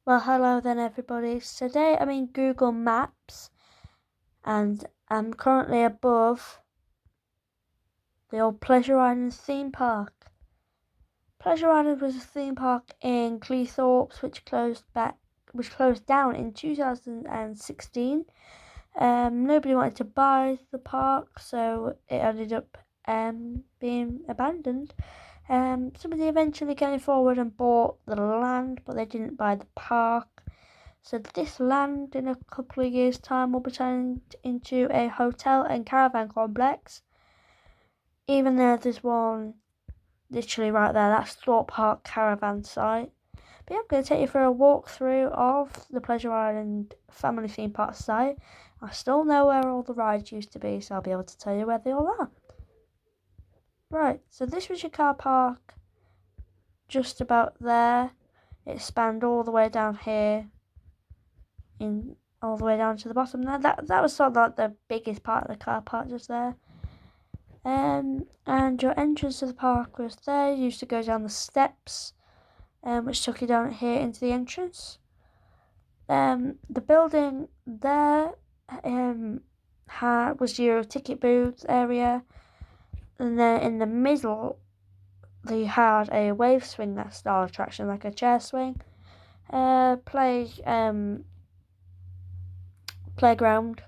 Well, hello then, everybody. So today I'm in Google Maps and I'm currently above the old Pleasure Island theme park. Pleasure Island was a theme park in Cleethorpes which closed down in 2016. Nobody wanted to buy the park, so it ended up being abandoned. Somebody eventually came forward and bought the land, but they didn't buy the park. So this land in a couple of years' time will be turned into a hotel and caravan complex. Even though there's one literally right there, that's Thorpe Park caravan site. But yeah, I'm going to take you for a walkthrough of the Pleasure Island family theme park site. I still know where all the rides used to be, so I'll be able to tell you where they all are. Right, so this was your car park just about there. It spanned all the way down here, all the way down to the bottom there. That was sort of like the biggest part of the car park just there. And your entrance to the park was there. You used to go down the steps, which took you down here into the entrance. The building there was your ticket booth area, and then in the middle they had a wave swing style attraction, like a chair swing. Playground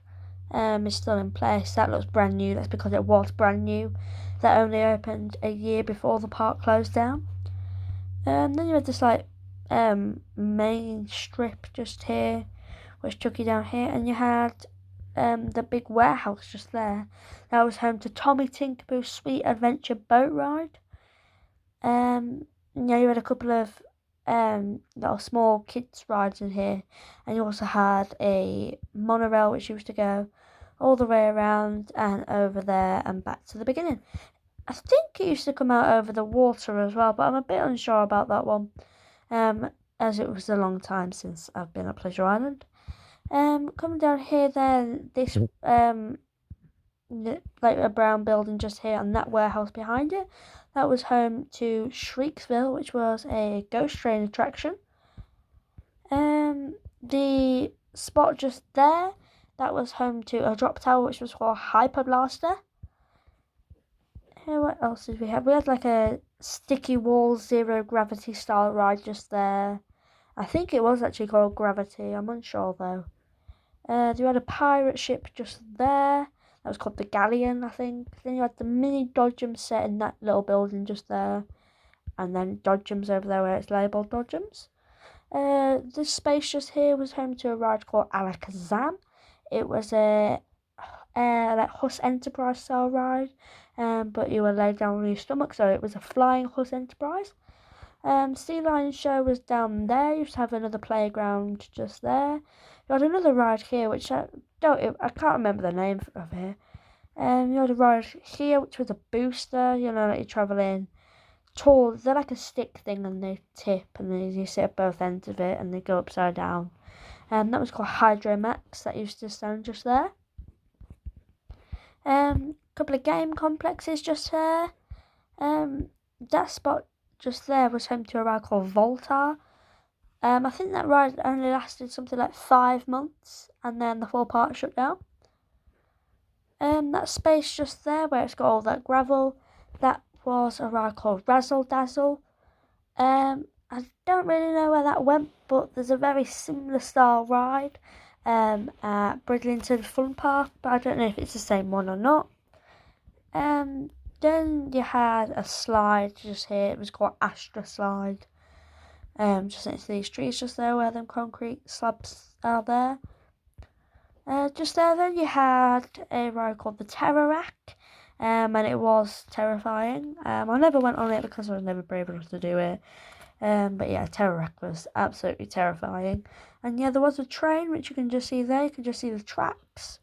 is still in place. That looks brand new. That's because it was brand new. That only opened a year before the park closed down. Then you had this main strip just here, which took you down here, and you had the big warehouse just there. That was home to Tommy Tinkerbell's Sweet Adventure boat ride. Yeah, you had a couple of little small kids rides in here, and you also had a monorail which used to go all the way around and over there and back to the beginning. I think it used to come out over the water as well, but I'm a bit unsure about that one, as it was a long time since I've been at Pleasure Island. Coming down here then, this like a brown building just here, and that warehouse behind it, that was home to Shriekville, which was a ghost train attraction. The spot just there, that was home to a drop tower, which was called Hyper Blaster. Here, what else did we have? We had like a sticky wall zero gravity style ride just there. I think it was actually called Gravity. I'm unsure though. You had a pirate ship just there. That was called the Galleon, I think. Then you had the mini Dodgems set in that little building just there. And then Dodgems over there where it's labelled Dodgems. This space just here was home to a ride called Alakazam. It was a like Huss Enterprise style ride, but you were laid down on your stomach, so it was a flying Huss Enterprise. Sea Lion Show was down there. You used to have another playground just there. You had another ride here, which I can't remember the name of here. You had a ride here, which was a booster. You know, like you're traveling tall. They're like a stick thing, and they tip, and then you sit at both ends of it, and they go upside down. That was called Hydromax. That used to stand just there. Couple of game complexes just here. That spot just there was home to a ride called Voltar. I think that ride only lasted something like 5 months, and then the full park shut down. That space just there where it's got all that gravel, that was a ride called Razzle Dazzle. I don't really know where that went, but there's a very similar style ride at Bridlington Fun Park, but I don't know if it's the same one or not. Then you had a slide just here. It was called Astra Slide. Just next to these trees just there where them concrete slabs are there. Just there then you had a ride called the Terror Rack, and it was terrifying. I never went on it because I was never brave enough to do it. But yeah, Terror Rack was absolutely terrifying. And yeah, there was a train which you can just see there. You can just see the tracks.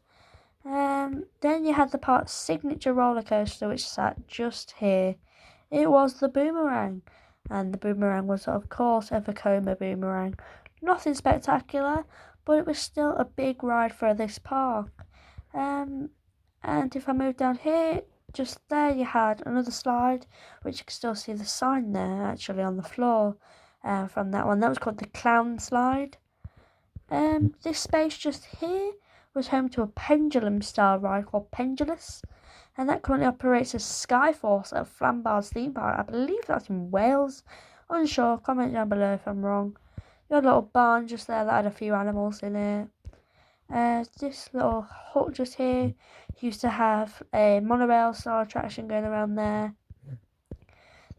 Then you had the park's signature roller coaster, which sat just here. It was the Boomerang, and the Boomerang was, of course, a Vekoma Boomerang. Nothing spectacular, but it was still a big ride for this park. And if I move down here, just there you had another slide, which you can still see the sign there actually on the floor. from that one. That was called the Clown Slide. This space just here was home to a pendulum style ride called Pendulous, and that currently operates as Skyforce at Flambar's theme park. I believe that's in Wales. Unsure, comment down below if I'm wrong. You had a little barn just there that had a few animals in it. This little hut just here used to have a monorail style attraction going around there.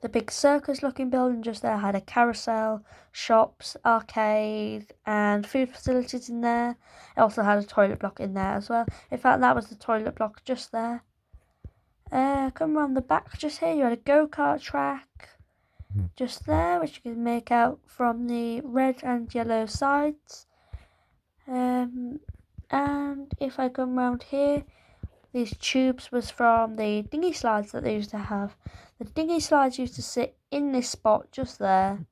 The big circus looking building just there had a carousel, shops, arcade and food facilities in there. It also had a toilet block in there as well. In fact, that was the toilet block just there. Come around the back just here, you had a go-kart track just there, which you can make out from the red and yellow sides. And if I come around here, these tubes was from the dinghy slides that they used to have. The dinghy slides used to sit in this spot just there.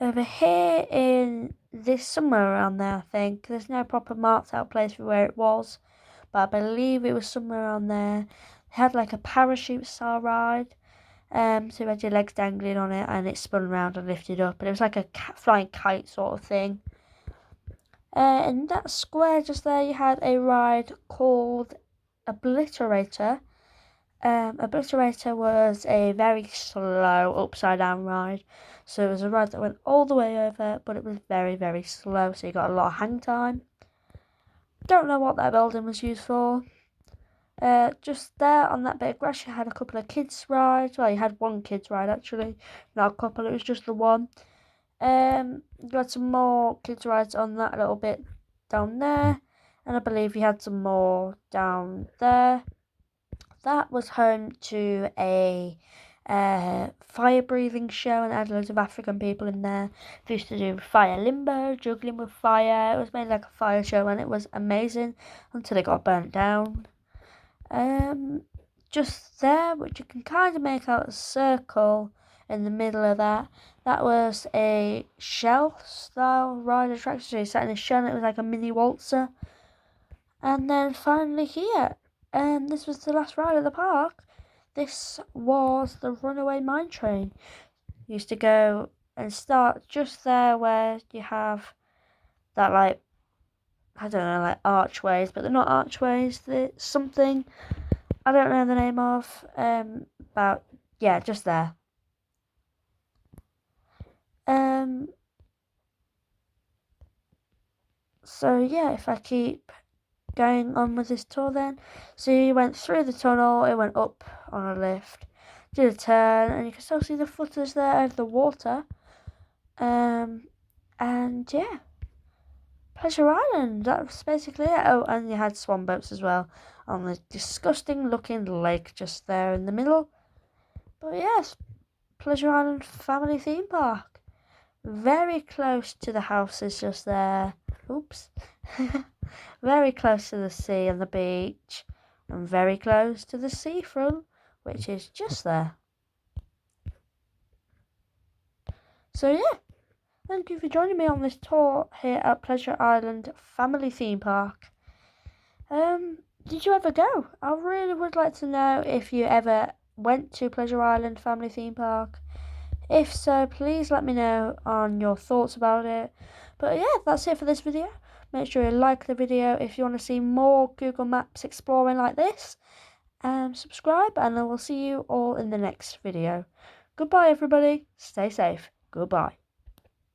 Over here in this, somewhere around there, I think. There's no proper marked out place for where it was, but I believe it was somewhere around there. It had like a parachute style ride. So you had your legs dangling on it and it spun around and lifted up. And it was like a flying kite sort of thing. In that square just there, you had a ride called Obliterator. Obliterator was a very slow upside down ride. So it was a ride that went all the way over, but it was very, very slow. So you got a lot of hang time. Don't know what that building was used for. Just there on that bit of grass, you had a couple of kids' rides. Well, you had one kids' ride actually, not a couple. It was just the one. You had some more kids' rides on that little bit down there, and I believe you had some more down there. That was home to a fire breathing show, and it had loads of African people in there. They used to do fire limbo, juggling with fire. It was made like a fire show, and it was amazing until it got burnt down. Just there, which you can kind of make out a circle in the middle of that. That was a shell style ride attraction. So you sat in a shell and it was like a mini waltzer. And then finally here, this was the last ride of the park. This was the Runaway Mine Train. You used to go and start just there where you have that, like, I don't know, like archways, but they're not archways. They're something I don't know the name of. But yeah, just there. So yeah, if I keep going on with this tour then. So you went through the tunnel, it went up on a lift, did a turn, and you can still see the footers there over the water. And yeah, Pleasure Island, that's basically it. Oh, and you had swan boats as well on the disgusting looking lake just there in the middle. But yes, Pleasure Island Family Theme Park. Very close to the houses just there. Oops. Very close to the sea and the beach, and very close to the seafront, which is just there. So yeah, thank you for joining me on this tour here at Pleasure Island Family Theme Park. Did you ever go? I really would like to know if you ever went to Pleasure Island Family Theme Park. If so, please let me know on your thoughts about it. But yeah, that's it for this video. Make sure you like the video if you want to see more Google Maps exploring like this. Subscribe, and I will see you all in the next video. Goodbye everybody. Stay safe. Goodbye.